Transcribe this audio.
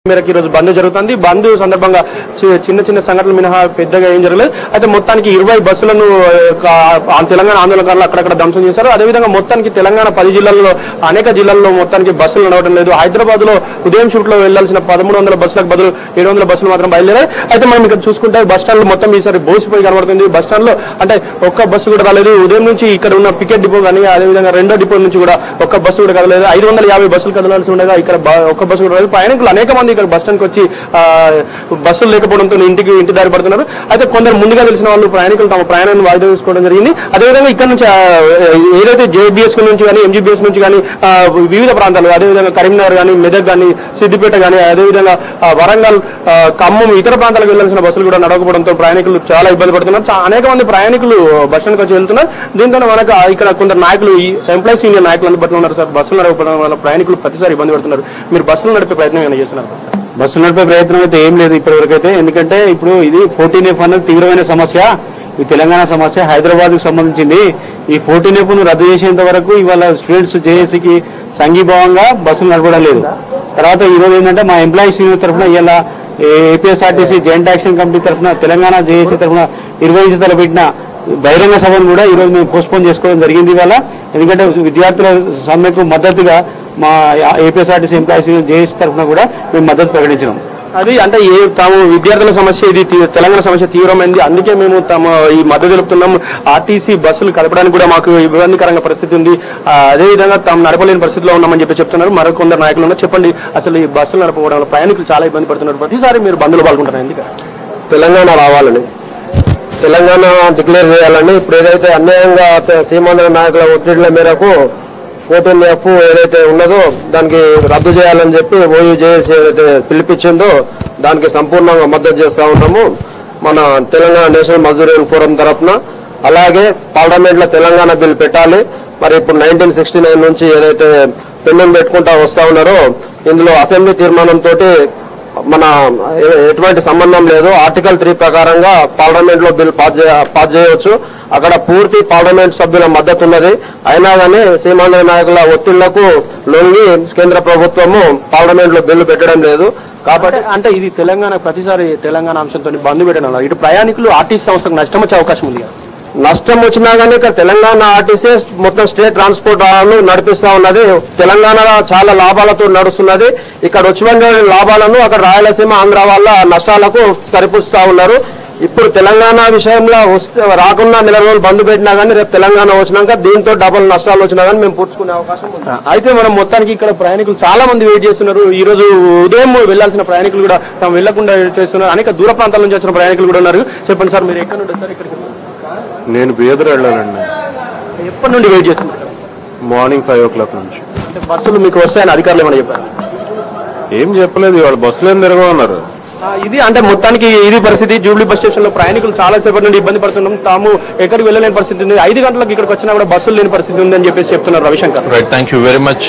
మేరకు ఈరోజు బంద్ జరుగుతుంది. బంద్ సందర్భంగా చిన్న చిన్న సంఘటనలు మినహా పెద్దగా ఏం జరగలేదు. అయితే మొత్తానికి 20 బస్సులను తెలంగాణ ఆందోళనకారులు అక్కడక్కడ ధ్వంసం చేశారు. అదేవిధంగా మొత్తానికి తెలంగాణ 10 జిల్లాల్లో అనేక జిల్లాల్లో మొత్తానికి బస్సులు నడవడం లేదు. హైదరాబాద్ లో ఉదయం షూట్ లో వెళ్లాల్సిన 1300 బస్సులకు బదులు 700 బస్సులు మాత్రం బయలుదేరాయి. అయితే మనం ఇక్కడ చూసుకుంటే బస్ స్టాండ్ మొత్తం ఈసారి బోసిపోయి కనబడుతుంది. బస్ స్టాండ్ లో అంటే ఒక్క బస్సు కూడా రాలేదు. ఉదయం నుంచి ఇక్కడ ఉన్న పికెట్ డిపో కానీ అదేవిధంగా రెండో డిపో నుంచి కూడా ఒక్క బస్సు కూడా కదలేదు. 550 బస్సులు కదలాల్సి ఉండగా ఇక్కడ ఒక్క బస్సు కూడా రాలేదు. ప్రయాణికులు అనేక మంది ఇక్కడ బస్ స్టాండ్ కి వచ్చి బస్సులు లేకపోవడంతో ఇంటి దారి పడుతున్నారు. అయితే కొందరు ముందుగా తెలిసిన వాళ్ళు ప్రయాణికులు తమ ప్రయాణాన్ని వాయిదా వేసుకోవడం జరిగింది. అదేవిధంగా ఇక్కడ నుంచి ఏదైతే జేబీఎస్ నుంచి కానీ ఎంజీబీఎస్ నుంచి కానీ వివిధ ప్రాంతాలు అదేవిధంగా కరీంనగర్ కానీ మెదక్ కానీ సిద్దిపేట కానీ అదేవిధంగా వరంగల్ ఖమ్మం ఇతర ప్రాంతాలకు వెళ్లాల్సిన బస్సులు కూడా నడవకపోవడంతో ప్రయాణికులు చాలా ఇబ్బంది పడుతున్నారు. అనేక మంది ప్రయాణికులు బస్ స్టాండ్కి వచ్చి వెళ్తున్నారు. దీంతో మనకు ఇక్కడ కొందరు నాయకులు ఎంప్లాయీస్ యూనియన్ నాయకులు అందుబాటులో ఉన్నారు. సార్ బస్సులు నడవకపోవడం వల్ల ప్రయాణికులు ప్రతిసారి ఇబ్బంది పడుతున్నారు. మీరు బస్సులు నడిపే ప్రయత్నం ఏమైనా చేస్తున్నారు? బస్సు నడిపే ప్రయత్నం అయితే ఏం లేదు ఇప్పటి వరకు. ఎందుకంటే ఇప్పుడు ఇది 14F అనేది తీవ్రమైన సమస్య. ఈ తెలంగాణ సమస్య హైదరాబాద్ కు సంబంధించింది. ఈ 14F ను రద్దు చేసేంత వరకు ఇవాళ స్టూడెంట్స్ జేఏసీకి సంఘీభావంగా బస్సులు నడపడం లేదు. తర్వాత ఈ రోజు ఏంటంటే మా ఎంప్లాయీస్ యూనియన్ తరఫున ఇవాళ ఏపీఎస్ఆర్టీసీ జాయింట్ యాక్షన్ కమిటీ తరఫున తెలంగాణ జేఏసీ తరఫున నిర్వహించి తలపెట్టిన బహిరంగ సభను కూడా ఈ రోజు మేము పోస్ట్పోన్ చేసుకోవడం జరిగింది ఇవాళ. ఎందుకంటే విద్యార్థుల సమ్మెకు మద్దతుగా మా ఏపీఎస్ఆర్టీసీ ఎంప్లాయీస్ యూనియన్ జేఏసీ తరఫున కూడా మేము మద్దతు ప్రకటించినాం. అది అంటే తాము విద్యార్థుల సమస్య ఇది తెలంగాణ సమస్య తీవ్రమైంది, అందుకే మేము ఈ మద్దతు తెలుపుతున్నాం. ఆర్టీసీ బస్సులు కలపడానికి కూడా మాకు ఇబ్బందికరంగా పరిస్థితి ఉంది. అదేవిధంగా తాము నడపలేని పరిస్థితిలో ఉన్నామని చెప్తున్నారు. మరికొందరు నాయకులు ఉన్నారు. చెప్పండి, అసలు ఈ బస్సులు నడపడం వల్ల ప్రయాణికులు చాలా ఇబ్బంది పడుతున్నారు. ప్రతిసారి మీరు బంద్లో పాల్గొంటున్నారు ఎందుకు? తెలంగాణ రావాలని, తెలంగాణ డిక్లేర్ చేయాలని ఇప్పుడు ఏదైతే అన్యాయంగా సీమాంధ్ర నాయకుల ఒత్తిడిల మేరకు 14F ఏదైతే ఉన్నదో దానికి రద్దు చేయాలని చెప్పి ఓయూజేఏసీ ఏదైతే పిలిపించిందో దానికి సంపూర్ణంగా మద్దతు చేస్తా ఉన్నాము మన తెలంగాణ నేషనల్ మజ్దూర్ ఫోరం తరఫున. అలాగే పార్లమెంట్ లో తెలంగాణ బిల్ పెట్టాలి. మరి ఇప్పుడు 1969 నుంచి ఏదైతే పెండింగ్ పెట్టుకుంటా వస్తా ఉన్నారో ఇందులో అసెంబ్లీ తీర్మానంతో మన ఎటువంటి సంబంధం లేదు. ఆర్టికల్ 3 ప్రకారంగా పార్లమెంట్ లో బిల్ పాస్ చేయవచ్చు. అక్కడ పూర్తి పార్లమెంట్ సభ్యుల మద్దతు ఉన్నది. అయినా కానీ సీమాంధ్ర నాయకుల ఒత్తిళ్లకు లొంగి కేంద్ర ప్రభుత్వము పార్లమెంట్ లో బిల్లు పెట్టడం లేదు. కాబట్టి అంటే ఇది తెలంగాణ ప్రతిసారి తెలంగాణ అంశంతో బంద్ పెట్టడం వల్ల ఇటు ప్రయాణికులు ఆర్టీసీ సంస్థకు నష్టం వచ్చే అవకాశం ఉంది. నష్టం వచ్చినా కానీ ఇక్కడ తెలంగాణ ఆర్టీసీ మొత్తం స్టేట్ ట్రాన్స్పోర్ట్ నడిపిస్తా ఉన్నది. తెలంగాణ చాలా లాభాలతో నడుస్తున్నది. ఇక్కడ వచ్చిన లాభాలను అక్కడ రాయలసీమ ఆంధ్ర వాళ్ళ నష్టాలకు సరిపుస్తా ఉన్నారు. ఇప్పుడు తెలంగాణ విషయంలో రాకుండా నెల రోజులు బంద్ పెట్టినా కానీ రేపు తెలంగాణ వచ్చినాక దీంతో డబుల్ నష్టాలు వచ్చినా కానీ మేము పూడ్చుకునే అవకాశం ఉంది. అయితే మనం మొత్తానికి ఇక్కడ ప్రయాణికులు చాలా మంది వెయిట్ చేస్తున్నారు. ఈ రోజు ఉదయం వెళ్లాల్సిన ప్రయాణికులు కూడా తాము వెళ్లకుండా చేస్తున్నారు. అనేక దూర ప్రాంతాల నుంచి వచ్చిన ప్రయాణికులు కూడా ఉన్నారు. చెప్పండి సార్, మీరు ఎక్కడ నుండి సార్? ఇక్కడికి నేను బీదర్ వెళ్ళానండి. ఎప్పటి నుండి వెయిట్ చేస్తున్నారు? మార్నింగ్ 5 o'clock నుంచి. అంటే బస్సులు మీకు వస్తాయని అధికారులు ఏమైనా చెప్పారు? ఏం చెప్పలేదు, వాళ్ళు బస్సులు ఏం తిరగమన్నారు. ఇది అంటే మొత్తానికి ఇది పరిస్థితి. జూబ్లీ బస్ స్టేషన్ లో ప్రయాణికులు చాలా సేపటి నుండి ఇబ్బంది పడుతున్నాం. తాము ఎక్కడికి వెళ్ళలేని పరిస్థితి ఉంది. 5 గంటలకు ఇక్కడికి వచ్చినా కూడా బస్సులు లేని పరిస్థితి ఉందని చెప్పేసి చెప్తున్నారు Ravishankar. Right, thank you very much.